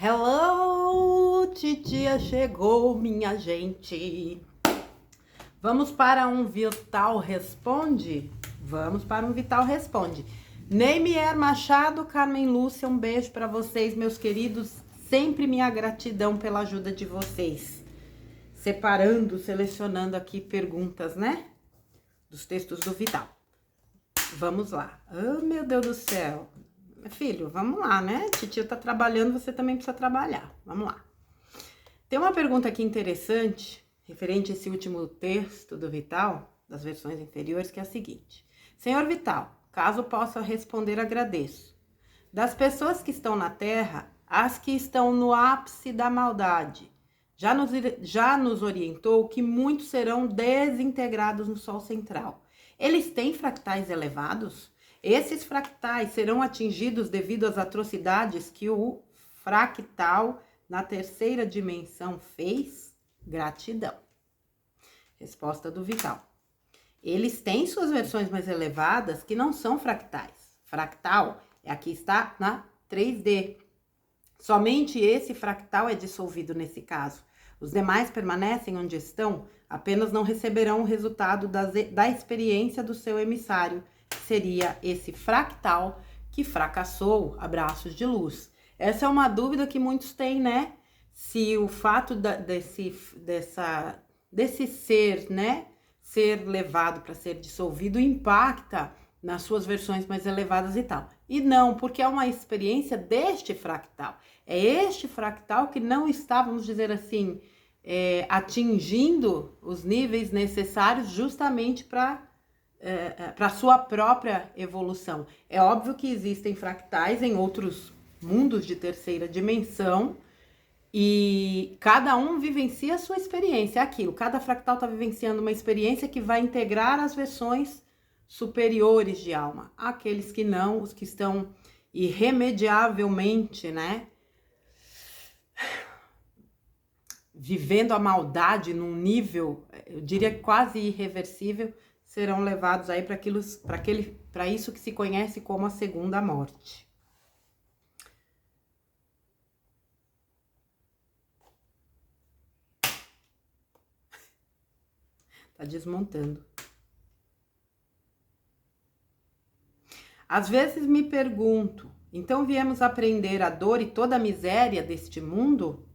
Hello, titia chegou, minha gente. Vamos para um Vital Responde? Vamos para um Vital Responde. Neimier Machado, Carmen Lúcia, um beijo para vocês, meus queridos. Sempre minha gratidão pela ajuda de vocês. Separando, selecionando aqui perguntas, né? Dos textos do Vital. Vamos lá. Oh, meu Deus do céu. Filho, vamos lá, né? Titia tá trabalhando, você também precisa trabalhar. Vamos lá. Tem uma pergunta aqui interessante, referente a esse último texto do Vital, das versões inferiores, que é a seguinte. Senhor Vital, caso possa responder, agradeço. Das pessoas que estão na Terra, as que estão no ápice da maldade, já nos orientou que muitos serão desintegrados no Sol central. Eles têm fractais elevados? Esses fractais serão atingidos devido às atrocidades que o fractal na terceira dimensão fez? Gratidão. Resposta do Vital. Eles têm suas versões mais elevadas que não são fractais. Fractal é a que está na 3D. Somente esse fractal é dissolvido nesse caso. Os demais permanecem onde estão, apenas não receberão o resultado da experiência do seu emissário, que seria esse fractal que fracassou. Abraços de luz. Essa é uma dúvida que muitos têm, né? Se o fato desse ser, né, ser levado para ser dissolvido impacta nas suas versões mais elevadas e tal. E não, porque é uma experiência deste fractal. É este fractal que não está, vamos dizer assim, atingindo os níveis necessários justamente para a sua própria evolução. É óbvio que existem fractais em outros mundos de terceira dimensão e cada um vivencia a sua experiência, é aquilo. Cada fractal está vivenciando uma experiência que vai integrar as versões superiores de alma. Aqueles que não, os que estão irremediavelmente, né, vivendo a maldade num nível, eu diria quase irreversível, serão levados aí para isso que se conhece como a segunda morte. Tá desmontando. Às vezes me pergunto, então viemos aprender a dor e toda a miséria deste mundo?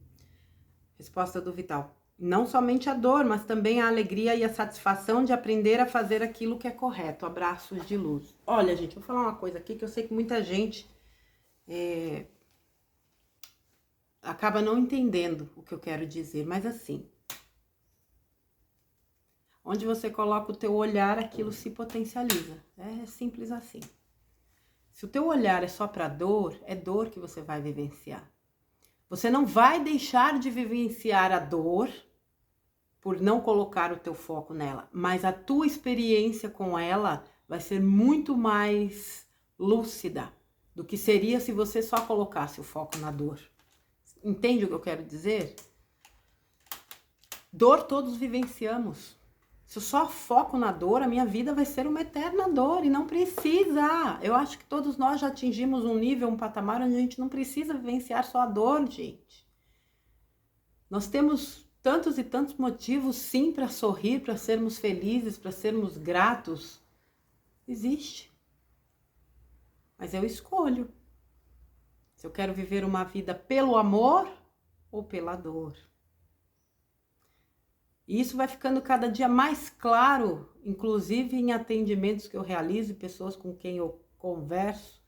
Resposta do Vital. Não somente a dor, mas também a alegria e a satisfação de aprender a fazer aquilo que é correto. Abraços de luz. Olha, gente, vou falar uma coisa aqui que eu sei que muita gente acaba não entendendo o que eu quero dizer, mas assim, onde você coloca o teu olhar, aquilo se potencializa. É simples assim. Se o teu olhar é só para dor, é dor que você vai vivenciar. Você não vai deixar de vivenciar a dor por não colocar o teu foco nela, mas a tua experiência com ela vai ser muito mais lúcida do que seria se você só colocasse o foco na dor. Entende o que eu quero dizer? Dor todos vivenciamos. Se eu só foco na dor, a minha vida vai ser uma eterna dor e não precisa. Eu acho que todos nós já atingimos um nível, um patamar onde a gente não precisa vivenciar só a dor, gente. Nós temos tantos e tantos motivos, sim, para sorrir, para sermos felizes, para sermos gratos. Existe. Mas eu escolho. Se eu quero viver uma vida pelo amor ou pela dor. E isso vai ficando cada dia mais claro, inclusive em atendimentos que eu realizo, pessoas com quem eu converso.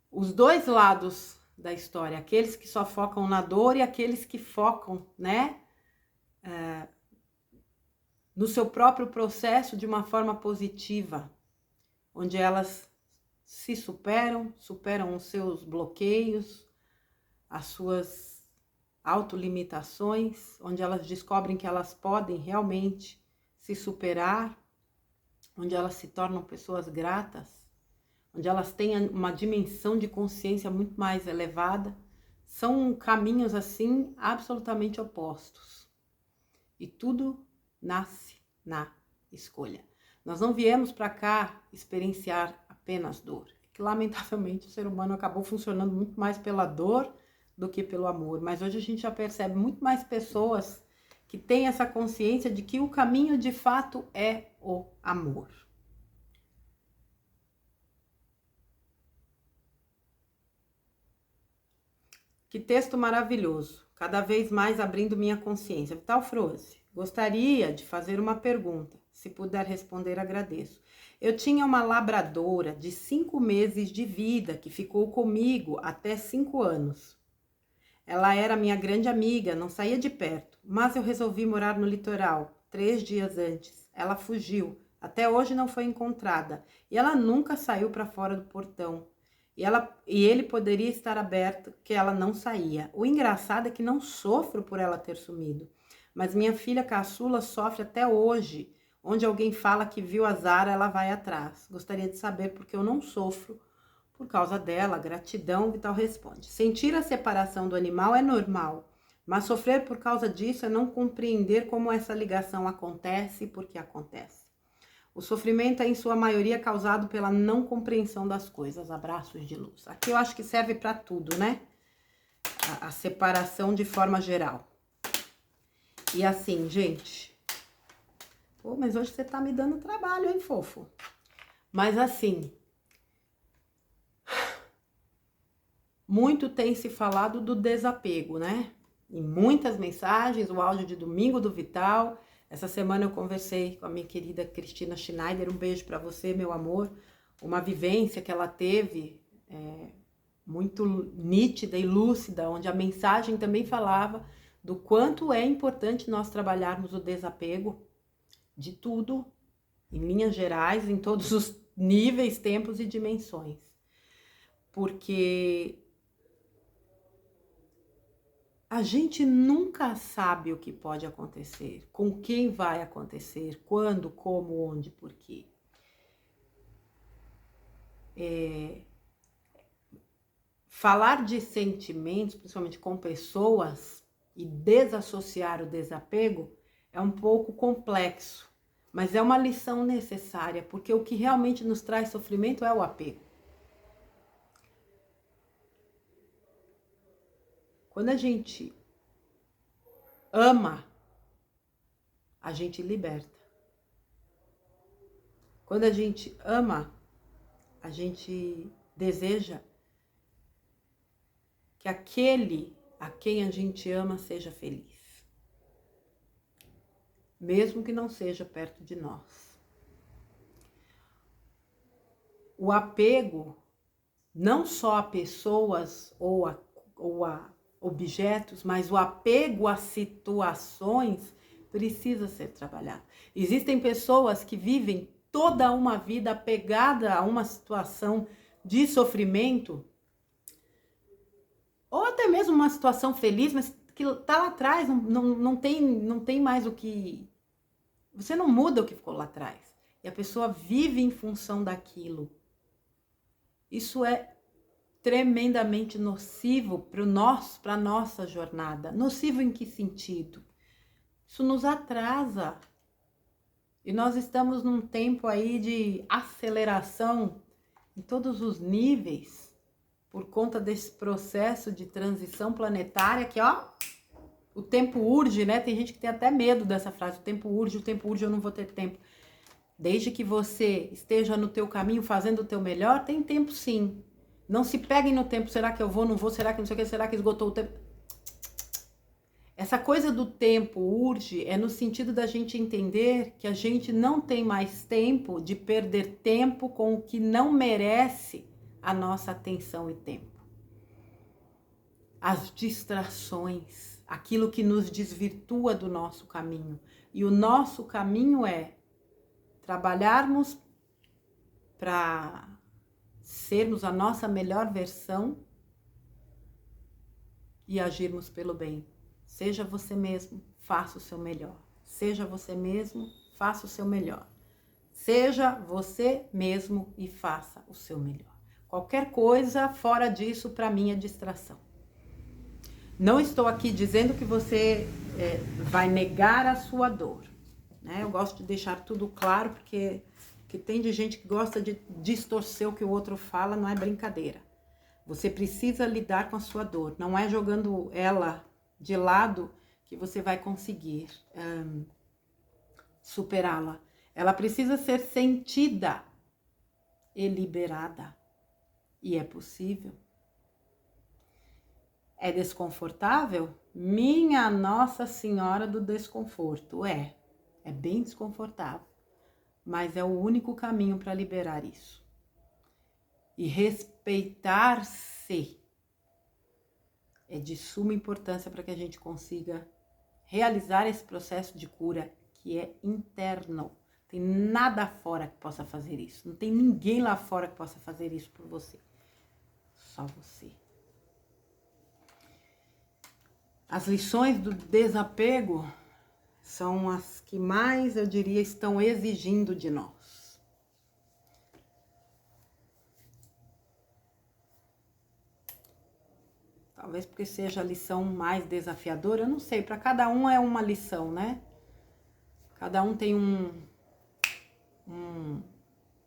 Os dois lados da história, aqueles que só focam na dor e aqueles que focam, né, no seu próprio processo de uma forma positiva, onde elas se superam os seus bloqueios, as suas autolimitações, onde elas descobrem que elas podem realmente se superar, onde elas se tornam pessoas gratas, onde elas têm uma dimensão de consciência muito mais elevada. São caminhos assim absolutamente opostos. E tudo nasce na escolha. Nós não viemos para cá experienciar apenas dor. que lamentavelmente o ser humano acabou funcionando muito mais pela dor do que pelo amor. Mas hoje a gente já percebe muito mais pessoas que têm essa consciência de que o caminho de fato é o amor. Que texto maravilhoso, cada vez mais abrindo minha consciência. Vital Froze, gostaria de fazer uma pergunta. Se puder responder, agradeço. Eu tinha uma labradora de 5 meses de vida que ficou comigo até 5 anos. Ela era minha grande amiga, não saía de perto, mas eu resolvi morar no litoral 3 dias antes. Ela fugiu, até hoje não foi encontrada e ela nunca saiu para fora do portão. E ele poderia estar aberto, que ela não saía. O engraçado é que não sofro por ela ter sumido, mas minha filha caçula sofre até hoje. Onde alguém fala que viu a Zara, ela vai atrás. Gostaria de saber porque eu não sofro por causa dela. Gratidão, Vital responde. Sentir a separação do animal é normal, mas sofrer por causa disso é não compreender como essa ligação acontece e por que acontece. O sofrimento é, em sua maioria, causado pela não compreensão das coisas. Abraços de luz. Aqui eu acho que serve para tudo, né? A separação de forma geral. E assim, gente... Pô, mas hoje você tá me dando trabalho, hein, fofo? Mas assim... Muito tem se falado do desapego, né? Em muitas mensagens, o áudio de domingo do Vital... Essa semana eu conversei com a minha querida Cristina Schneider, um beijo para você, meu amor. Uma vivência que ela teve muito nítida e lúcida, onde a mensagem também falava do quanto é importante nós trabalharmos o desapego de tudo, em linhas gerais, em todos os níveis, tempos e dimensões. Porque... a gente nunca sabe o que pode acontecer, com quem vai acontecer, quando, como, onde, por quê. Falar de sentimentos, principalmente com pessoas, e desassociar o desapego é um pouco complexo, mas é uma lição necessária, porque o que realmente nos traz sofrimento é o apego. Quando a gente ama, a gente liberta. Quando a gente ama, a gente deseja que aquele a quem a gente ama seja feliz. Mesmo que não seja perto de nós. O apego, não só a pessoas ou a objetos, mas o apego a situações precisa ser trabalhado. Existem pessoas que vivem toda uma vida apegada a uma situação de sofrimento, ou até mesmo uma situação feliz, mas que tá lá atrás, não tem mais o que... Você não muda o que ficou lá atrás. E a pessoa vive em função daquilo. Isso é tremendamente nocivo para a nossa jornada. Nocivo em que sentido? Isso nos atrasa. E nós estamos num tempo aí de aceleração em todos os níveis, por conta desse processo de transição planetária que, ó, o tempo urge, né? Tem gente que tem até medo dessa frase, o tempo urge, eu não vou ter tempo. Desde que você esteja no teu caminho, fazendo o teu melhor, tem tempo sim. Não se peguem no tempo, será que eu vou, não vou, será que não sei o que, será que esgotou o tempo? Essa coisa do tempo urge é no sentido da gente entender que a gente não tem mais tempo de perder tempo com o que não merece a nossa atenção e tempo. As distrações, aquilo que nos desvirtua do nosso caminho. E o nosso caminho é trabalharmos para sermos a nossa melhor versão e agirmos pelo bem. Seja você mesmo, faça o seu melhor. Seja você mesmo, faça o seu melhor. Seja você mesmo e faça o seu melhor. Qualquer coisa fora disso, para mim, é distração. Não estou aqui dizendo que você vai negar a sua dor, né? Eu gosto de deixar tudo claro, porque que tem de gente que gosta de distorcer o que o outro fala, não é brincadeira. Você precisa lidar com a sua dor. Não é jogando ela de lado que você vai conseguir superá-la. Ela precisa ser sentida e liberada. E é possível. É desconfortável? Minha Nossa Senhora do desconforto. É bem desconfortável. Mas é o único caminho para liberar isso. E respeitar-se é de suma importância para que a gente consiga realizar esse processo de cura que é interno. Tem nada fora que possa fazer isso. Não tem ninguém lá fora que possa fazer isso por você. Só você. As lições do desapego são as que mais, eu diria, estão exigindo de nós. Talvez porque seja a lição mais desafiadora, eu não sei, para cada um é uma lição, né? Cada um tem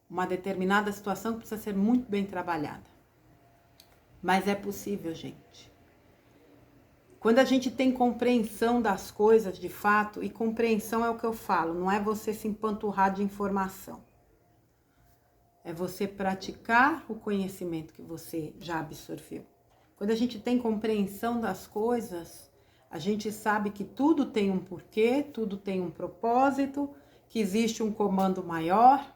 uma determinada situação que precisa ser muito bem trabalhada. Mas é possível, gente. Quando a gente tem compreensão das coisas de fato, e compreensão é o que eu falo, não é você se empanturrar de informação. É você praticar o conhecimento que você já absorveu. Quando a gente tem compreensão das coisas, a gente sabe que tudo tem um porquê, tudo tem um propósito, que existe um comando maior,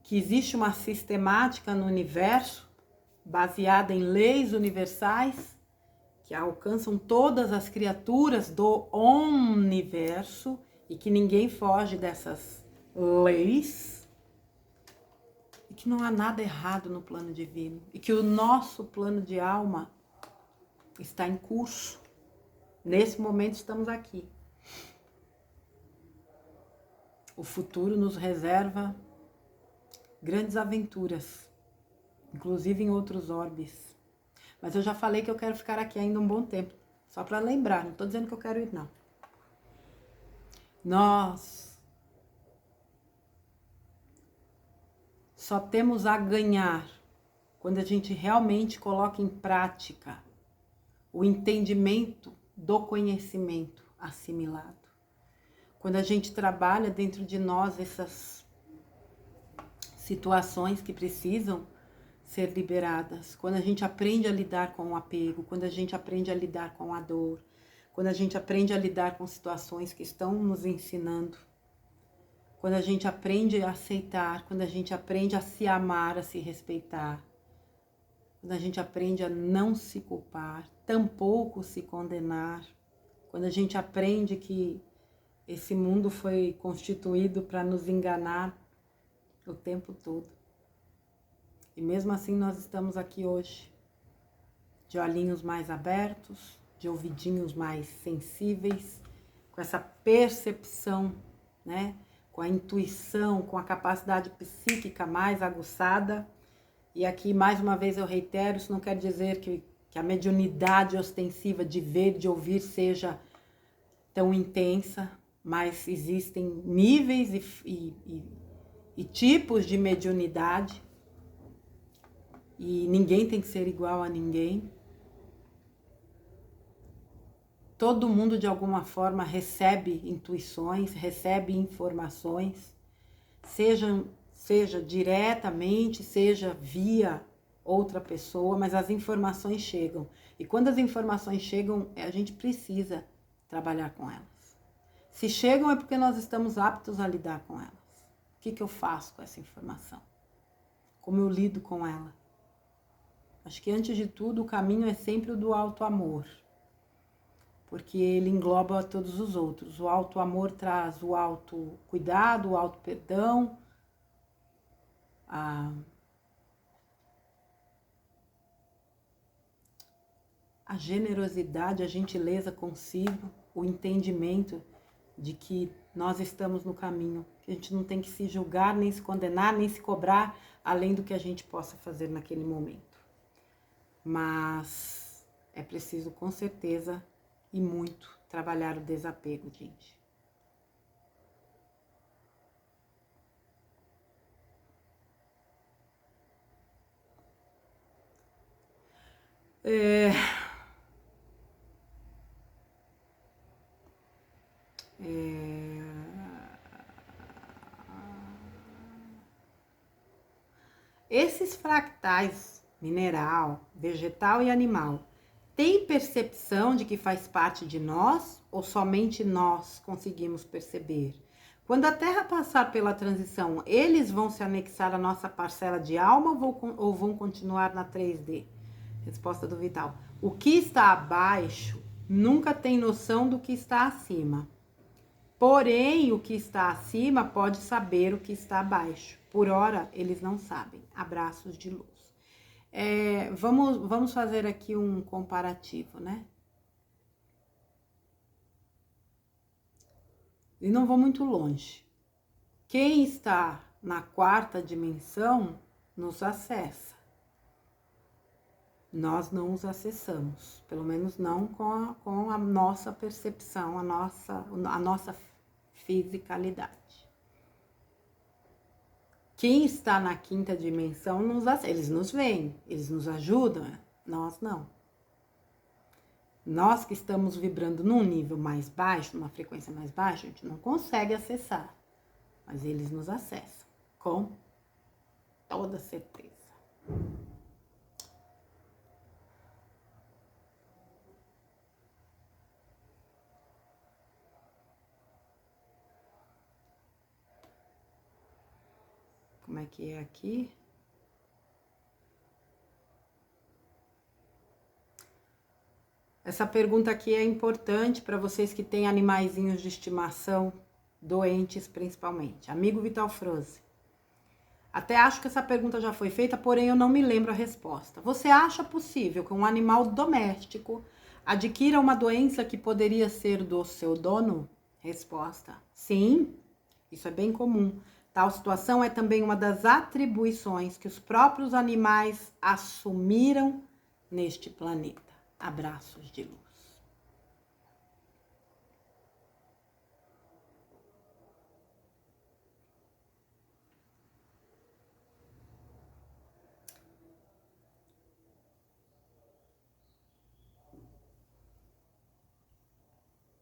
que existe uma sistemática no universo, baseada em leis universais, que alcançam todas as criaturas do universo e que ninguém foge dessas leis, e que não há nada errado no plano divino, e que o nosso plano de alma está em curso. Nesse momento estamos aqui. O futuro nos reserva grandes aventuras, inclusive em outros orbes. Mas eu já falei que eu quero ficar aqui ainda um bom tempo. Só para lembrar, não estou dizendo que eu quero ir, não. Nós só temos a ganhar quando a gente realmente coloca em prática o entendimento do conhecimento assimilado. Quando a gente trabalha dentro de nós essas situações que precisam ser liberadas, quando a gente aprende a lidar com o apego, quando a gente aprende a lidar com a dor, quando a gente aprende a lidar com situações que estão nos ensinando, quando a gente aprende a aceitar, quando a gente aprende a se amar, a se respeitar, quando a gente aprende a não se culpar, tampouco se condenar, quando a gente aprende que esse mundo foi constituído para nos enganar o tempo todo. E mesmo assim nós estamos aqui hoje, de olhinhos mais abertos, de ouvidinhos mais sensíveis, com essa percepção, né? Com a intuição, com a capacidade psíquica mais aguçada. E aqui, mais uma vez, eu reitero, isso não quer dizer que a mediunidade ostensiva de ver, de ouvir, seja tão intensa, mas existem níveis e tipos de mediunidade. E ninguém tem que ser igual a ninguém. Todo mundo, de alguma forma, recebe intuições, recebe informações, seja diretamente, seja via outra pessoa, mas as informações chegam. E quando as informações chegam, a gente precisa trabalhar com elas. Se chegam é porque nós estamos aptos a lidar com elas. O que eu faço com essa informação? Como eu lido com ela? Acho que, antes de tudo, o caminho é sempre o do auto-amor, porque ele engloba todos os outros. O auto-amor traz o auto-cuidado, o auto-perdão, a generosidade, a gentileza consigo, o entendimento de que nós estamos no caminho, que a gente não tem que se julgar, nem se condenar, nem se cobrar, além do que a gente possa fazer naquele momento. Mas é preciso, com certeza, e muito, trabalhar o desapego, gente. É... Esses fractais, mineral, vegetal e animal, têm percepção de que faz parte de nós ou somente nós conseguimos perceber? Quando a Terra passar pela transição, eles vão se anexar à nossa parcela de alma ou vão continuar na 3D? Resposta do Vital. O que está abaixo nunca tem noção do que está acima. Porém, o que está acima pode saber o que está abaixo. Por ora, eles não sabem. Abraços de luz. Vamos fazer aqui um comparativo, né? E não vou muito longe. Quem está na 4ª dimensão nos acessa. Nós não os acessamos, pelo menos não com a nossa percepção, a nossa fisicalidade. Quem está na 5ª dimensão, eles nos veem, eles nos ajudam, nós não. Nós que estamos vibrando num nível mais baixo, numa frequência mais baixa, a gente não consegue acessar, mas eles nos acessam, com toda certeza. Como é que é aqui? Essa pergunta aqui é importante para vocês que têm animaizinhos de estimação, doentes principalmente. Amigo Vital Froze. Até acho que essa pergunta já foi feita, porém eu não me lembro a resposta. Você acha possível que um animal doméstico adquira uma doença que poderia ser do seu dono? Resposta: sim, isso é bem comum. Tal situação é também uma das atribuições que os próprios animais assumiram neste planeta. Abraços de luz.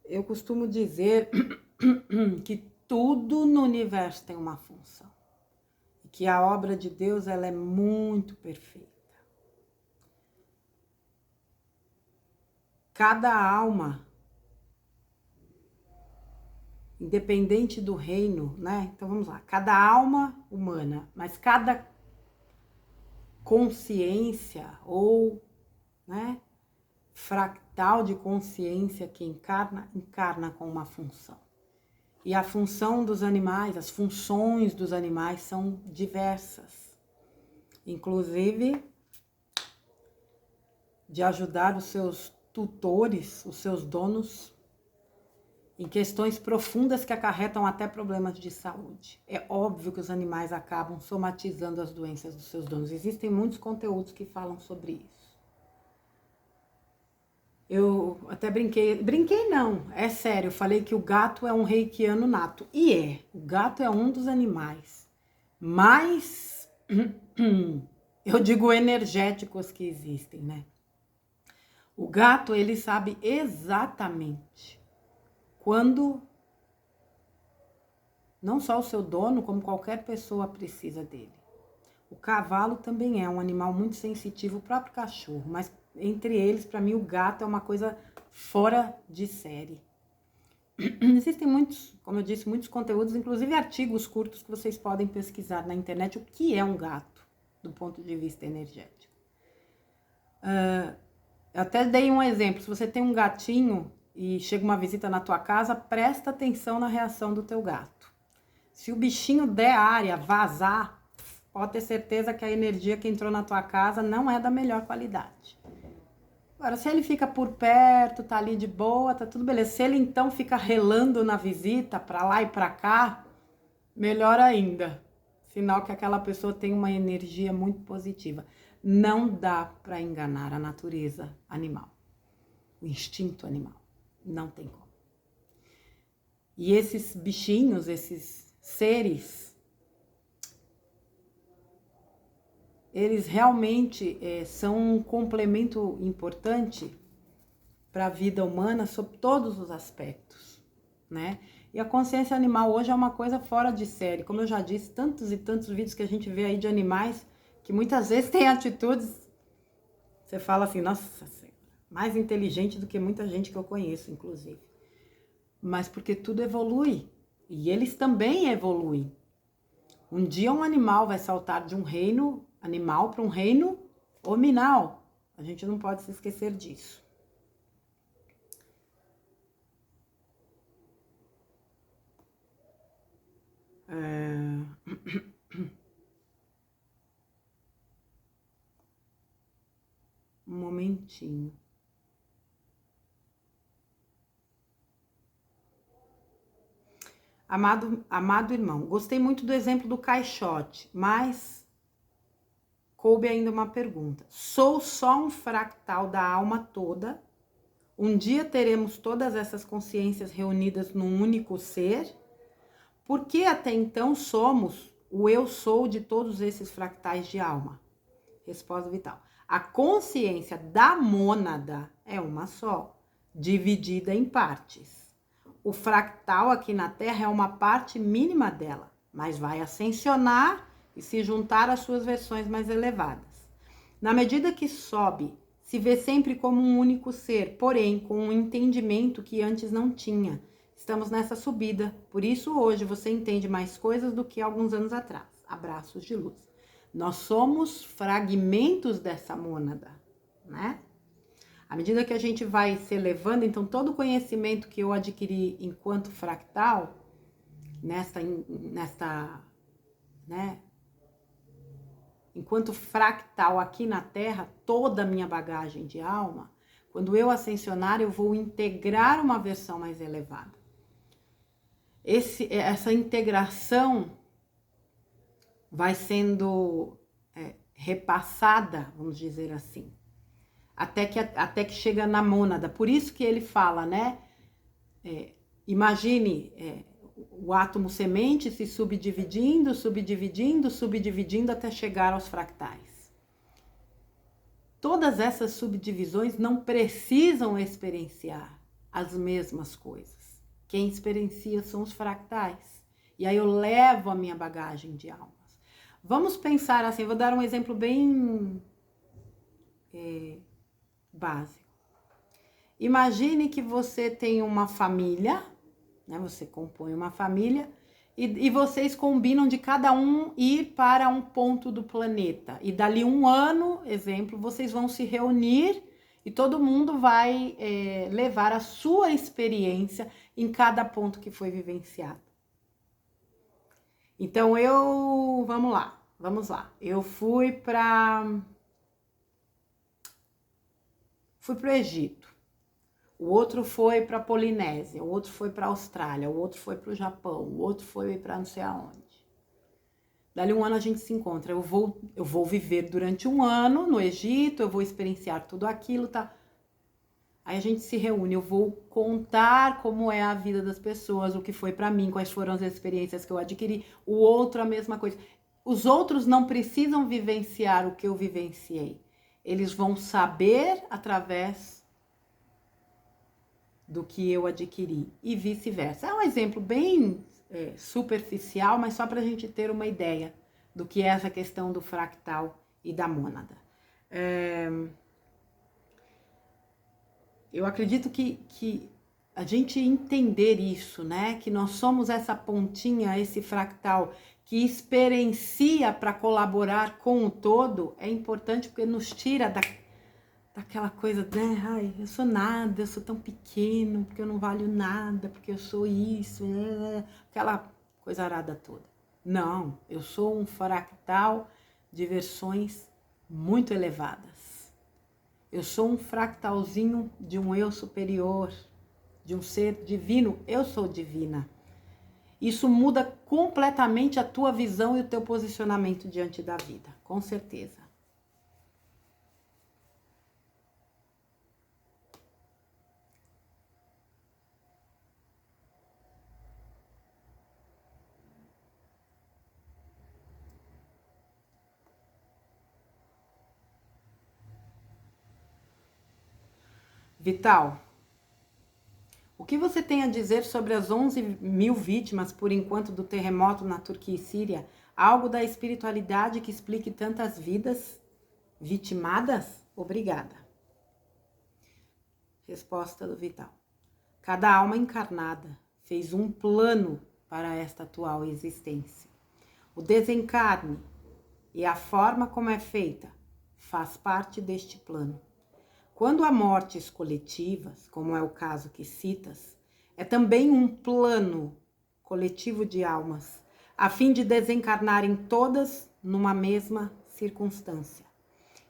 Eu costumo dizer que tudo no universo tem uma função. E que a obra de Deus ela é muito perfeita. Cada alma, independente do reino, né? Então vamos lá. Cada alma humana, mas cada consciência ou, né, fractal de consciência que encarna com uma função. E a função dos animais, as funções dos animais são diversas. Inclusive, de ajudar os seus tutores, os seus donos, em questões profundas que acarretam até problemas de saúde. É óbvio que os animais acabam somatizando as doenças dos seus donos. Existem muitos conteúdos que falam sobre isso. Eu até brinquei não, é sério, eu falei que o gato é um reikiano nato. E o gato é um dos animais mais, eu digo energéticos que existem, né? O gato, ele sabe exatamente quando não só o seu dono, como qualquer pessoa precisa dele. O cavalo também é um animal muito sensitivo, o próprio cachorro, mas entre eles, para mim, o gato é uma coisa fora de série. Existem muitos, como eu disse, muitos conteúdos, inclusive artigos curtos que vocês podem pesquisar na internet o que é um gato, do ponto de vista energético. Eu até dei um exemplo, se você tem um gatinho e chega uma visita na tua casa, presta atenção na reação do teu gato. Se o bichinho der área, vazar, pode ter certeza que a energia que entrou na tua casa não é da melhor qualidade. Agora, se ele fica por perto, tá ali de boa, tá tudo beleza. Se ele então fica relando na visita, pra lá e pra cá, melhor ainda. Sinal que aquela pessoa tem uma energia muito positiva. Não dá pra enganar a natureza animal, o instinto animal. Não tem como. E esses bichinhos, esses seres, eles realmente são um complemento importante para a vida humana sob todos os aspectos, né? E a consciência animal hoje é uma coisa fora de série. Como eu já disse, tantos e tantos vídeos que a gente vê aí de animais que muitas vezes têm atitudes, você fala assim, nossa, mais inteligente do que muita gente que eu conheço, inclusive. Mas porque tudo evolui. E eles também evoluem. Um dia um animal vai saltar de um reino animal para um reino hominal. A gente não pode se esquecer disso. Um momentinho. Amado irmão, gostei muito do exemplo do caixote, mas coube ainda uma pergunta. Sou só um fractal da alma toda? Um dia teremos todas essas consciências reunidas num único ser? Por que até então somos o eu sou de todos esses fractais de alma? Resposta vital. A consciência da mônada é uma só, dividida em partes. O fractal aqui na Terra é uma parte mínima dela, mas vai ascensionar e se juntar às suas versões mais elevadas. Na medida que sobe, se vê sempre como um único ser, porém com um entendimento que antes não tinha. Estamos nessa subida, por isso hoje você entende mais coisas do que alguns anos atrás. Abraços de luz. Nós somos fragmentos dessa mônada, né? À medida que a gente vai se elevando, então todo o conhecimento que eu adquiri enquanto fractal, né? Enquanto fractal aqui na Terra, toda a minha bagagem de alma, quando eu ascensionar, eu vou integrar uma versão mais elevada. Essa integração vai sendo repassada, vamos dizer assim, até que chega na mônada. Por isso que ele fala, né? Imagine o átomo semente se subdividindo, subdividindo, subdividindo até chegar aos fractais. Todas essas subdivisões não precisam experienciar as mesmas coisas. Quem experiencia são os fractais. E aí eu levo a minha bagagem de almas. Vamos pensar assim, vou dar um exemplo bem básico. Imagine que você tem uma família, né? Você compõe uma família e vocês combinam de cada um ir para um ponto do planeta. E dali um ano, exemplo, vocês vão se reunir e todo mundo vai levar a sua experiência em cada ponto que foi vivenciado. Então vamos lá. Eu fui para o Egito. O outro foi para a Polinésia, o outro foi para a Austrália, o outro foi para o Japão, o outro foi para não sei aonde. Dali um ano a gente se encontra. Eu vou viver durante um ano no Egito, eu vou experienciar tudo aquilo, tá? Aí a gente se reúne, eu vou contar como é a vida das pessoas, o que foi para mim, quais foram as experiências que eu adquiri. O outro a mesma coisa. Os outros não precisam vivenciar o que eu vivenciei. Eles vão saber através do que eu adquiri e vice-versa. É um exemplo bem superficial, mas só para a gente ter uma ideia do que é essa questão do fractal e da mônada. Eu acredito que a gente entender isso, né? Que nós somos essa pontinha, esse fractal que experiencia para colaborar com o todo, é importante porque nos tira daquela coisa, né? Ai, eu sou nada, eu sou tão pequeno, porque eu não valho nada, porque eu sou isso, né? Aquela coisa arada toda. Não, eu sou um fractal de versões muito elevadas. Eu sou um fractalzinho de um eu superior, de um ser divino. Eu sou divina. Isso muda completamente a tua visão e o teu posicionamento diante da vida, com certeza. Vital, o que você tem a dizer sobre as 11.000 vítimas, por enquanto, do terremoto na Turquia e Síria? Algo da espiritualidade que explique tantas vidas vitimadas? Obrigada. Resposta do Vital. Cada alma encarnada fez um plano para esta atual existência. O desencarne e a forma como é feita faz parte deste plano. Quando há mortes coletivas, como é o caso que citas, é também um plano coletivo de almas, a fim de desencarnarem todas numa mesma circunstância.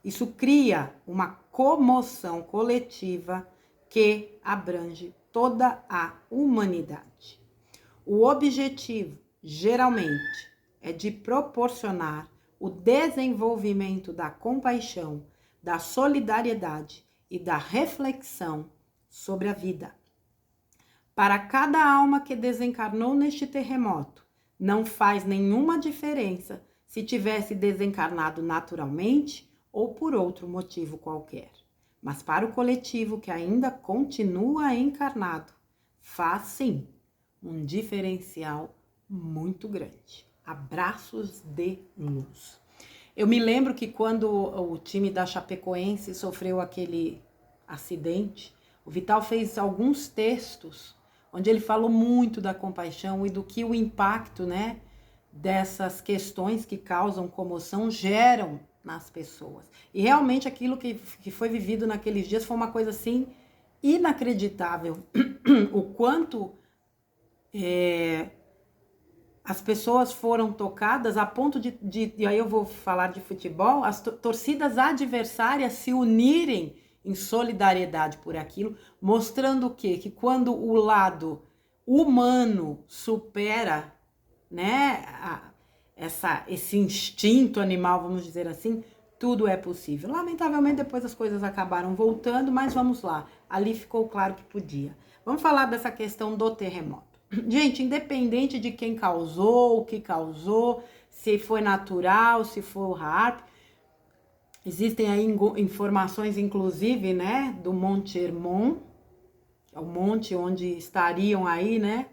Isso cria uma comoção coletiva que abrange toda a humanidade. O objetivo, geralmente, é de proporcionar o desenvolvimento da compaixão, da solidariedade e da reflexão sobre a vida. Para cada alma que desencarnou neste terremoto, não faz nenhuma diferença se tivesse desencarnado naturalmente ou por outro motivo qualquer. Mas para o coletivo que ainda continua encarnado, faz sim um diferencial muito grande. Abraços de luz. Eu me lembro que quando o time da Chapecoense sofreu aquele acidente, o Vital fez alguns textos onde ele falou muito da compaixão e do que o impacto, né, dessas questões que causam comoção geram nas pessoas. E realmente aquilo que foi vivido naqueles dias foi uma coisa assim inacreditável. O quanto as pessoas foram tocadas a ponto e aí eu vou falar de futebol, as torcidas adversárias se unirem em solidariedade por aquilo, mostrando o quê? Que quando o lado humano supera, né, esse instinto animal, vamos dizer assim, tudo é possível. Lamentavelmente depois as coisas acabaram voltando, mas vamos lá, ali ficou claro que podia. Vamos falar dessa questão do terremoto. Gente, independente de quem causou, o que causou, se foi natural, se foi o HAARP, existem aí informações, inclusive, né, do Monte Hermon, é o monte onde estariam aí, né,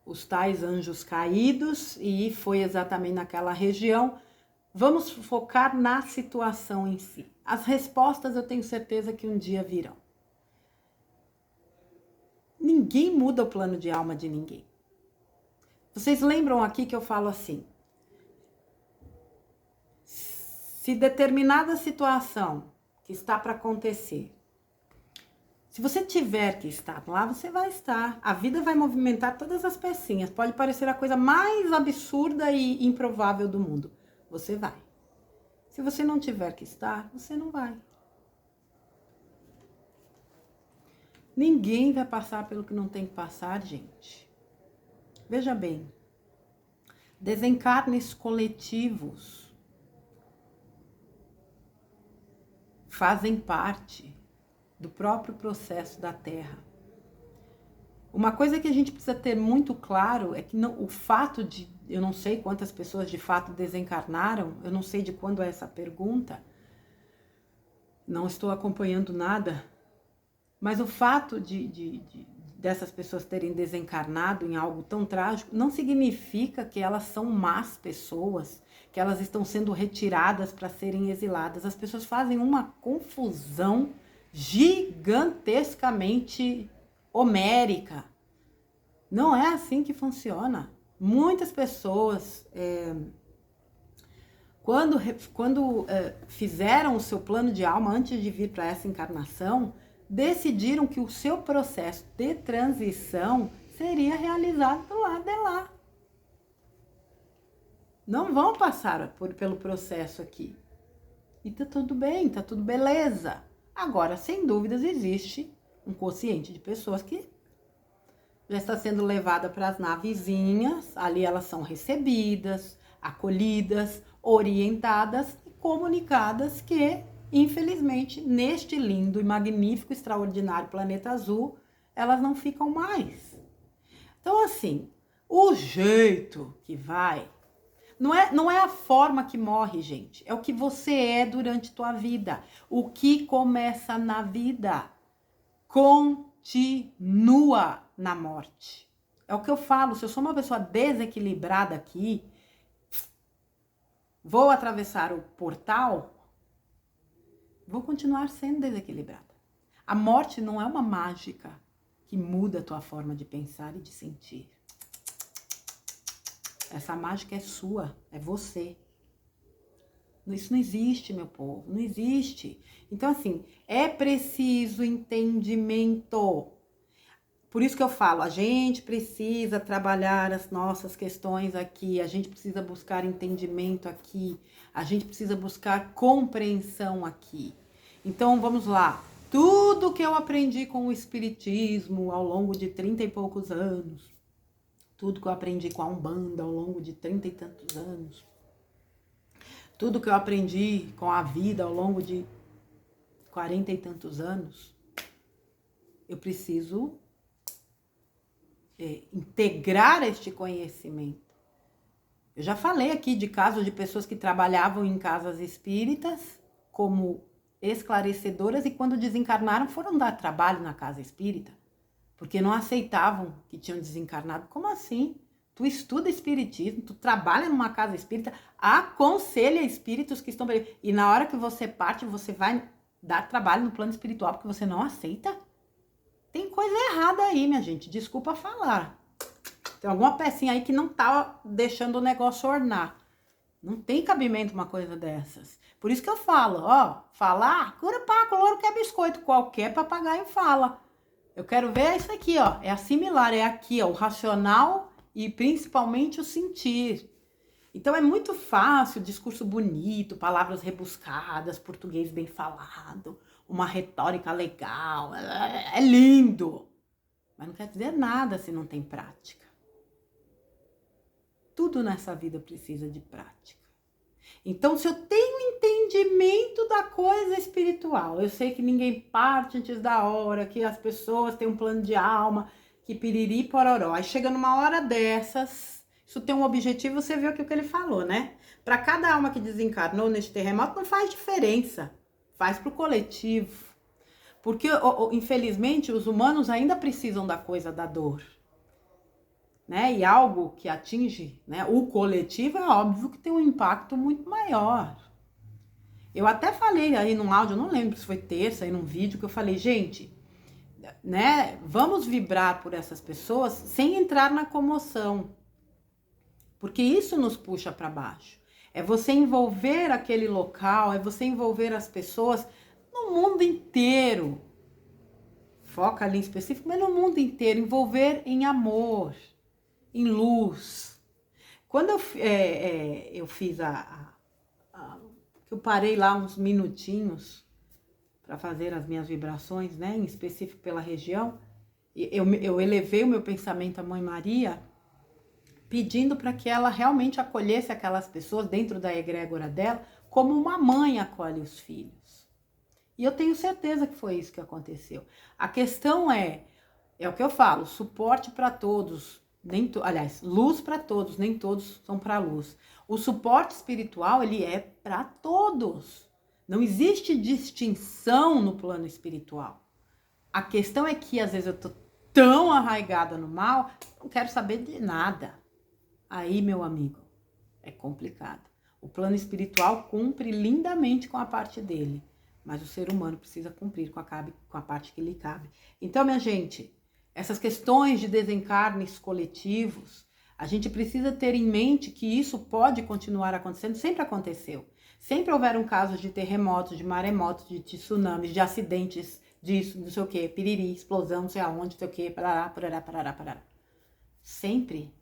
os tais anjos caídos, e foi exatamente naquela região. Vamos focar na situação em si. As respostas eu tenho certeza que um dia virão. Ninguém muda o plano de alma de ninguém. Vocês lembram aqui que eu falo assim: se determinada situação que está para acontecer, se você tiver que estar lá, você vai estar. A vida vai movimentar todas as pecinhas. Pode parecer a coisa mais absurda e improvável do mundo. Você vai. Se você não tiver que estar, você não vai. Ninguém vai passar pelo que não tem que passar, gente. Veja bem, desencarnes coletivos fazem parte do próprio processo da Terra. Uma coisa que a gente precisa ter muito claro é que o fato de, eu não sei quantas pessoas de fato desencarnaram, eu não sei de quando é essa pergunta, não estou acompanhando nada, mas o fato dessas pessoas terem desencarnado em algo tão trágico não significa que elas são más pessoas, que elas estão sendo retiradas para serem exiladas. As pessoas fazem uma confusão gigantescamente homérica. Não é assim que funciona. Muitas pessoas, quando fizeram o seu plano de alma antes de vir para essa encarnação, decidiram que o seu processo de transição seria realizado do lado de lá. Não vão passar pelo processo aqui. E tá tudo bem, tá tudo beleza. Agora, sem dúvidas, existe um quociente de pessoas que já está sendo levada para as navezinhas. Ali elas são recebidas, acolhidas, orientadas e comunicadas que, infelizmente, neste lindo e magnífico, extraordinário planeta azul, elas não ficam mais. Então, assim, o jeito que vai, não é a forma que morre, gente. É o que você é durante tua vida. O que começa na vida continua na morte. É o que eu falo, se eu sou uma pessoa desequilibrada aqui, vou atravessar o portal, vou continuar sendo desequilibrada. A morte não é uma mágica que muda a tua forma de pensar e de sentir. Essa mágica é sua, é você. Isso não existe, meu povo, não existe. Então, assim, é preciso entendimento. Por isso que eu falo, a gente precisa trabalhar as nossas questões aqui, a gente precisa buscar entendimento aqui, a gente precisa buscar compreensão aqui. Então, vamos lá. Tudo que eu aprendi com o Espiritismo ao longo de 30 e poucos anos, tudo que eu aprendi com a Umbanda ao longo de 30 e tantos anos, tudo que eu aprendi com a vida ao longo de 40 e tantos anos, eu preciso integrar este conhecimento. Eu já falei aqui de casos de pessoas que trabalhavam em casas espíritas como esclarecedoras e quando desencarnaram foram dar trabalho na casa espírita, porque não aceitavam que tinham desencarnado. Como assim? Tu estuda espiritismo, tu trabalha numa casa espírita, aconselha espíritos que estão... E na hora que você parte, você vai dar trabalho no plano espiritual porque você não aceita? Tem coisa errada aí, minha gente. Desculpa falar. Tem alguma pecinha aí que não tá deixando o negócio ornar. Não tem cabimento uma coisa dessas. Por isso que eu falo, ó. Falar, cura paco, louro quer biscoito. Qualquer papagaio fala. Eu quero ver isso aqui, ó. É assimilar, é aqui, ó. O racional e principalmente o sentir. Então é muito fácil, discurso bonito, palavras rebuscadas, português bem falado, uma retórica legal, é lindo, mas não quer dizer nada se não tem prática. Tudo nessa vida precisa de prática. Então, se eu tenho entendimento da coisa espiritual, eu sei que ninguém parte antes da hora, que as pessoas têm um plano de alma, que piriri pororó. Aí chega numa hora dessas, isso tem um objetivo, você viu aqui o que ele falou, né? Para cada alma que desencarnou neste terremoto não faz diferença, faz pro coletivo. Porque, infelizmente, os humanos ainda precisam da coisa da dor. Né? E algo que atinge, né, o coletivo, é óbvio que tem um impacto muito maior. Eu até falei aí num áudio, não lembro se foi terça, aí num vídeo, que eu falei, gente, né, vamos vibrar por essas pessoas sem entrar na comoção. Porque isso nos puxa para baixo. É você envolver aquele local, é você envolver as pessoas no mundo inteiro. Foca ali em específico, mas no mundo inteiro. Envolver em amor, em luz. Quando eu fiz eu parei lá uns minutinhos para fazer as minhas vibrações, né, em específico pela região, eu elevei o meu pensamento à Mãe Maria, pedindo para que ela realmente acolhesse aquelas pessoas dentro da egrégora dela, como uma mãe acolhe os filhos. E eu tenho certeza que foi isso que aconteceu. A questão é o que eu falo, suporte para todos, aliás, luz para todos, nem todos são para luz. O suporte espiritual, ele é para todos. Não existe distinção no plano espiritual. A questão é que às vezes eu tô tão arraigada no mal, não quero saber de nada. Aí, meu amigo, é complicado. O plano espiritual cumpre lindamente com a parte dele, mas o ser humano precisa cumprir com a parte que lhe cabe. Então, minha gente, essas questões de desencarnes coletivos, a gente precisa ter em mente que isso pode continuar acontecendo, sempre aconteceu. Sempre houveram casos de terremotos, de maremotos, de tsunamis, de acidentes, disso, não sei o que, piriri, explosão, não sei aonde, não sei o que, parará. Sempre.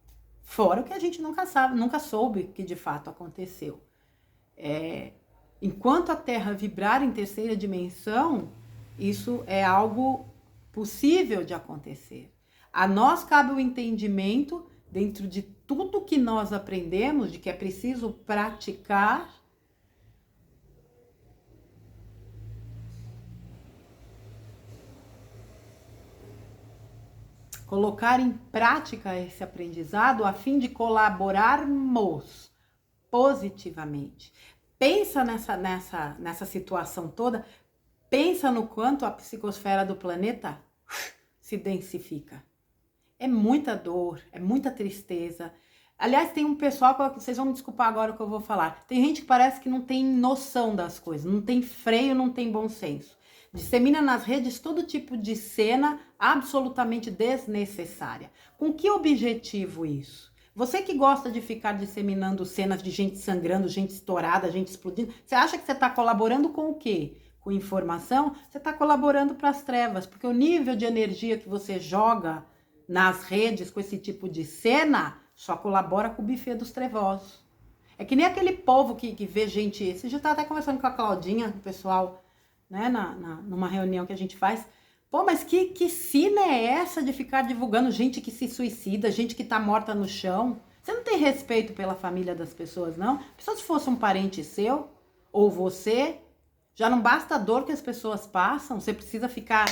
Fora o que a gente nunca sabe, nunca soube que de fato aconteceu. Enquanto a Terra vibrar em terceira dimensão, isso é algo possível de acontecer. A nós cabe o entendimento, dentro de tudo que nós aprendemos, de que é preciso praticar, colocar em prática esse aprendizado a fim de colaborarmos positivamente. Pensa nessa situação toda, pensa no quanto a psicosfera do planeta se densifica. É muita dor, é muita tristeza. Aliás, tem um pessoal, vocês vão me desculpar agora o que eu vou falar. Tem gente que parece que não tem noção das coisas, não tem freio, não tem bom senso. Dissemina nas redes todo tipo de cena absolutamente desnecessária. Com que objetivo isso? Você que gosta de ficar disseminando cenas de gente sangrando, gente estourada, gente explodindo, você acha que você está colaborando com o quê? Com informação? Você está colaborando para as trevas, porque o nível de energia que você joga nas redes com esse tipo de cena só colabora com o buffet dos trevosos. É que nem aquele povo que vê gente... Você já está até conversando com a Claudinha, o pessoal, né, numa reunião que a gente faz. Pô, mas que sina é essa de ficar divulgando gente que se suicida, gente que tá morta no chão? Você não tem respeito pela família das pessoas, não? Se fosse um parente seu, ou você, já não basta a dor que as pessoas passam, você precisa ficar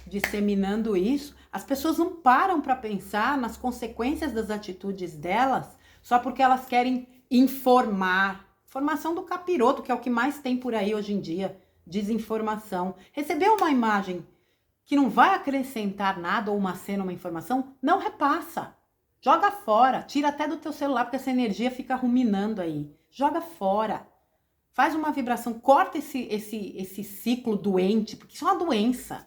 disseminando isso. As pessoas não param para pensar nas consequências das atitudes delas só porque elas querem informar. Informação do capiroto, que é o que mais tem por aí hoje em dia. Desinformação. Receber uma imagem que não vai acrescentar nada, ou uma cena, uma informação, não repassa. Joga fora. Tira até do teu celular, porque essa energia fica ruminando aí. Joga fora. Faz uma vibração. Corta esse ciclo doente, porque isso é uma doença.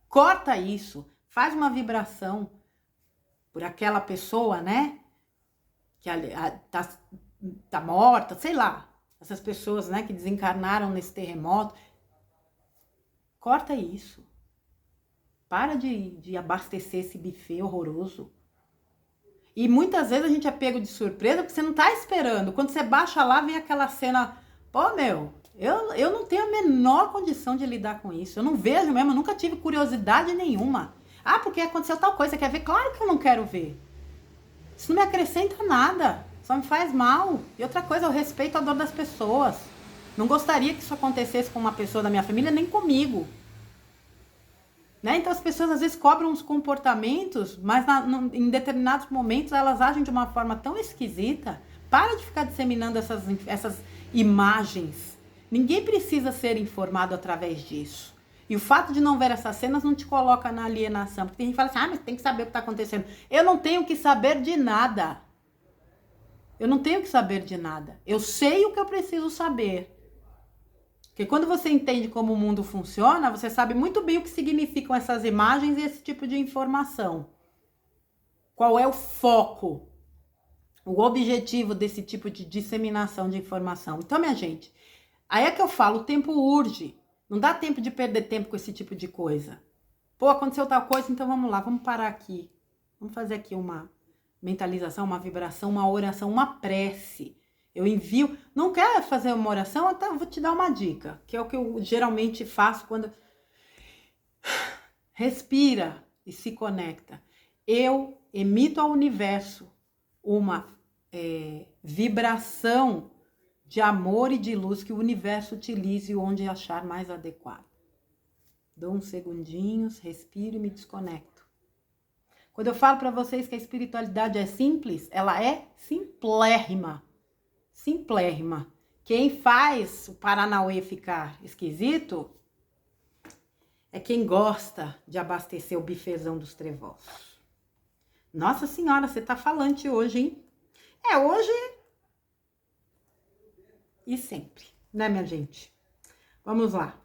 Corta isso. Faz uma por aquela pessoa, né? Que tá morta, sei lá. Essas pessoas, né, que desencarnaram nesse terremoto. Corta isso. Para de abastecer esse buffet horroroso. E muitas vezes a gente é pego de surpresa porque você não tá esperando. Quando você baixa lá, vem aquela cena... Pô, meu, eu não tenho a menor condição de lidar com isso. Eu não vejo mesmo, eu nunca tive curiosidade nenhuma. Ah, porque aconteceu tal coisa, você quer ver? Claro que eu não quero ver. Isso não me acrescenta nada, só me faz mal. E outra coisa, eu respeito a dor das pessoas. Não gostaria que isso acontecesse com uma pessoa da minha família, nem comigo. Né? Então as pessoas às vezes cobram uns comportamentos, mas em determinados momentos elas agem de uma forma tão esquisita. Para de ficar disseminando essas imagens. Ninguém precisa ser informado através disso. E o fato de não ver essas cenas não te coloca na alienação. Porque tem gente que fala assim, mas tem que saber o que está acontecendo. Eu não tenho que saber de nada. Eu não tenho que saber de nada. Eu sei o que eu preciso saber. Porque quando você entende como o mundo funciona, você sabe muito bem o que significam essas imagens e esse tipo de informação. Qual é o foco, o objetivo desse tipo de disseminação de informação. Então, minha gente, aí é que eu falo, o tempo urge. Não dá tempo de perder tempo com esse tipo de coisa. Pô, aconteceu tal coisa, então vamos lá, vamos parar aqui. Vamos fazer aqui uma mentalização, uma vibração, uma oração, uma prece. Eu envio, não quer fazer uma oração? Até vou te dar uma dica, que é o que eu geralmente faço quando... Respira e se conecta. Eu emito ao universo uma vibração de amor e de luz que o universo utilize onde achar mais adequado. Dou uns segundinhos, respiro e me desconecto. Quando eu falo para vocês que a espiritualidade é simples, ela é simplérrima. Simplérrima. Quem faz o Paranauê ficar esquisito é quem gosta de abastecer o bifezão dos trevosos. Nossa Senhora, você tá falante hoje, hein? Hoje e sempre, né, minha gente? Vamos lá.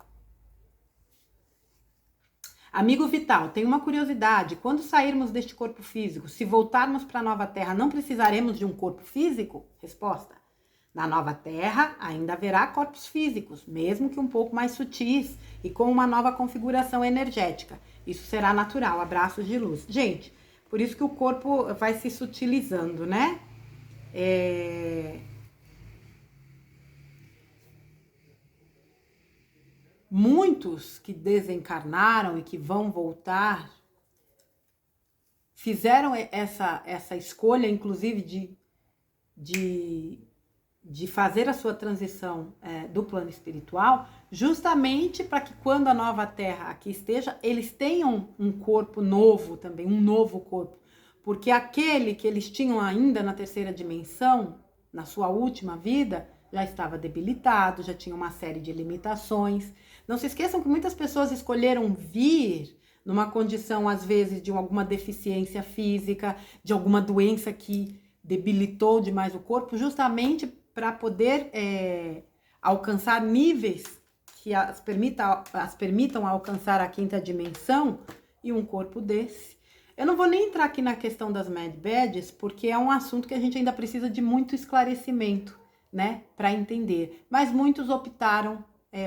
Amigo Vital, tem uma curiosidade. Quando sairmos deste corpo físico, se voltarmos para a nova Terra, não precisaremos de um corpo físico? Resposta. Na nova Terra, ainda haverá corpos físicos, mesmo que um pouco mais sutis e com uma nova configuração energética. Isso será natural. Abraços de luz. Gente, por isso que o corpo vai se sutilizando, né? Muitos que desencarnaram e que vão voltar fizeram essa escolha, inclusive, de fazer a sua transição do plano espiritual, justamente para que quando a nova Terra aqui esteja, eles tenham um corpo novo também, um novo corpo. Porque aquele que eles tinham ainda na terceira dimensão, na sua última vida, já estava debilitado, já tinha uma série de limitações. Não se esqueçam que muitas pessoas escolheram vir numa condição, às vezes, de alguma deficiência física, de alguma doença que debilitou demais o corpo, justamente para poder alcançar níveis que as permitam alcançar a quinta dimensão, e um corpo desse. Eu não vou nem entrar aqui na questão das Mad Badges, porque é um assunto que a gente ainda precisa de muito esclarecimento, né, para entender. Mas muitos optaram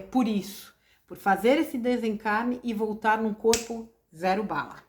por isso, por fazer esse desencarne e voltar num corpo zero bala.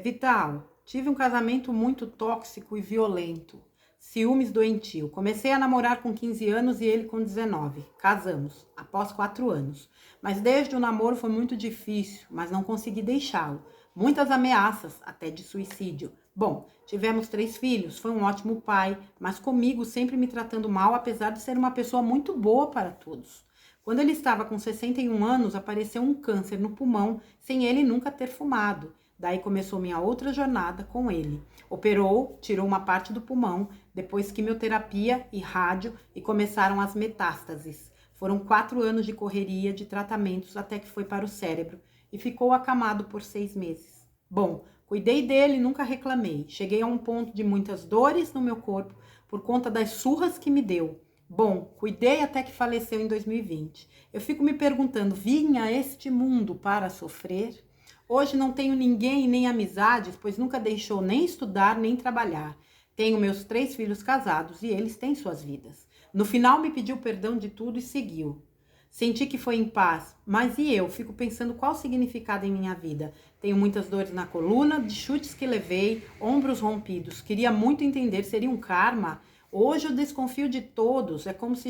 Vital, tive um casamento muito tóxico e violento. Ciúmes doentio. Comecei a namorar com 15 anos e ele com 19. Casamos, após 4 anos. Mas desde o namoro foi muito difícil, mas não consegui deixá-lo. Muitas ameaças, até de suicídio. Bom, tivemos 3 filhos, foi um ótimo pai, mas comigo sempre me tratando mal, apesar de ser uma pessoa muito boa para todos. Quando ele estava com 61 anos, apareceu um câncer no pulmão, sem ele nunca ter fumado. Daí começou minha outra jornada com ele. Operou, tirou uma parte do pulmão, depois quimioterapia e rádio e começaram as metástases. Foram 4 anos de correria, de tratamentos, até que foi para o cérebro e ficou acamado por 6 meses. Bom, cuidei dele e nunca reclamei. Cheguei a um ponto de muitas dores no meu corpo por conta das surras que me deu. Bom, cuidei até que faleceu em 2020. Eu fico me perguntando, vim a este mundo para sofrer? Hoje não tenho ninguém nem amizades, pois nunca deixou nem estudar nem trabalhar. Tenho meus 3 filhos casados e eles têm suas vidas. No final me pediu perdão de tudo e seguiu. Senti que foi em paz, mas e eu? Fico pensando qual o significado em minha vida. Tenho muitas dores na coluna, de chutes que levei, ombros rompidos. Queria muito entender, seria um karma? Hoje eu desconfio de todos, é como se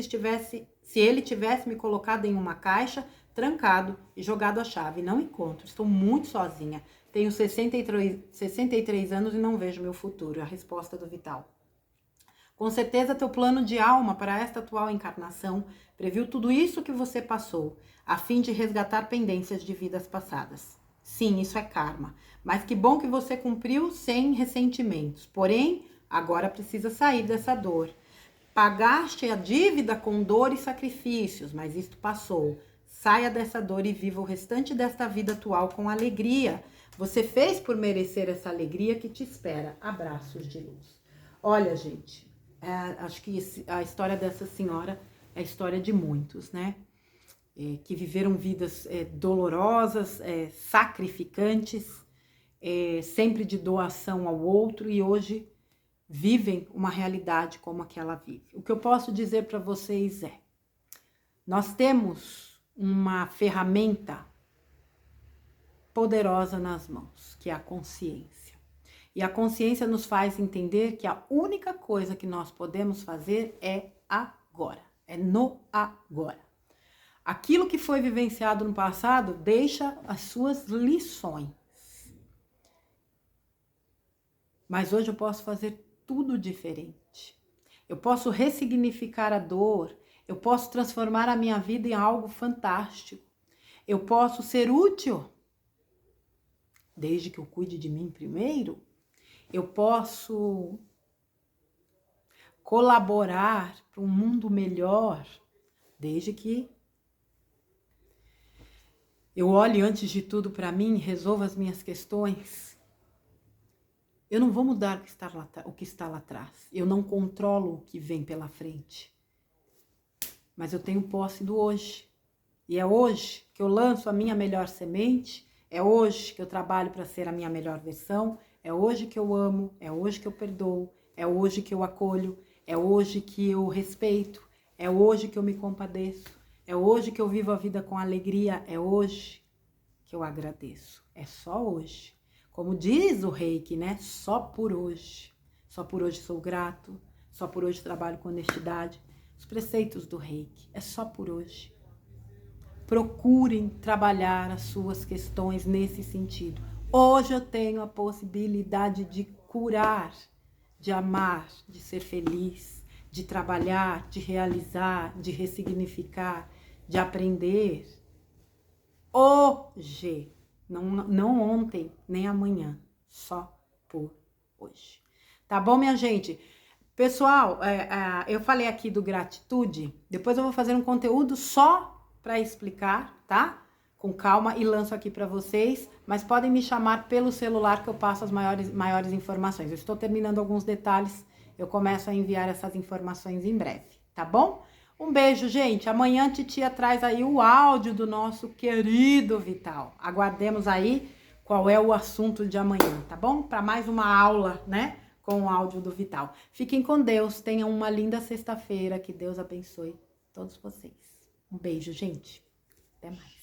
ele tivesse me colocado em uma caixa, trancado e jogado a chave. Não encontro, estou muito sozinha. Tenho 63 anos e não vejo meu futuro. A resposta do Vital. Com certeza teu plano de alma para esta atual encarnação previu tudo isso que você passou, a fim de resgatar pendências de vidas passadas. Sim, isso é karma. Mas que bom que você cumpriu sem ressentimentos. Porém, agora precisa sair dessa dor. Pagaste a dívida com dor e sacrifícios, mas isto passou. Saia dessa dor e viva o restante desta vida atual com alegria. Você fez por merecer essa alegria que te espera. Abraços de luz. Olha, gente, acho que a história dessa senhora é a história de muitos, né? Que viveram vidas dolorosas, sacrificantes, sempre de doação ao outro e hoje vivem uma realidade como a que ela vive. O que eu posso dizer para vocês é, nós temos uma ferramenta poderosa nas mãos, que é a consciência. E a consciência nos faz entender que a única coisa que nós podemos fazer é agora, é no agora. Aquilo que foi vivenciado no passado deixa as suas lições. Mas hoje eu posso fazer tudo diferente. Eu posso ressignificar a dor, eu posso transformar a minha vida em algo fantástico. Eu posso ser útil, desde que eu cuide de mim primeiro. Eu posso colaborar para um mundo melhor, desde que eu olhe antes de tudo para mim e resolva as minhas questões. Eu não vou mudar o que está lá atrás. Eu não controlo o que vem pela frente. Mas eu tenho posse do hoje. E é hoje que eu lanço a minha melhor semente, é hoje que eu trabalho para ser a minha melhor versão, é hoje que eu amo, é hoje que eu perdoo, é hoje que eu acolho, é hoje que eu respeito, é hoje que eu me compadeço, é hoje que eu vivo a vida com alegria, é hoje que eu agradeço. É só hoje. Como diz o Reiki, né? Só por hoje. Só por hoje sou grato, só por hoje trabalho com honestidade. Os preceitos do Reiki, é só por hoje. Procurem trabalhar as suas questões nesse sentido. Hoje eu tenho a possibilidade de curar, de amar, de ser feliz, de trabalhar, de realizar, de ressignificar, de aprender. hoje. Não ontem, nem amanhã. Só por hoje. Tá bom, minha gente? Pessoal, eu falei aqui do gratitude. Depois eu vou fazer um conteúdo só para explicar, tá? Com calma e lanço aqui para vocês. Mas podem me chamar pelo celular que eu passo as maiores informações. Eu estou terminando alguns detalhes. Eu começo a enviar essas informações em breve, tá bom? Um beijo, gente. Amanhã a titia traz aí o áudio do nosso querido Vital. Aguardemos aí qual é o assunto de amanhã, tá bom? Para mais uma aula, né? Com o áudio do Vital. Fiquem com Deus. Tenham uma linda sexta-feira. Que Deus abençoe todos vocês. Um beijo, gente. Até mais.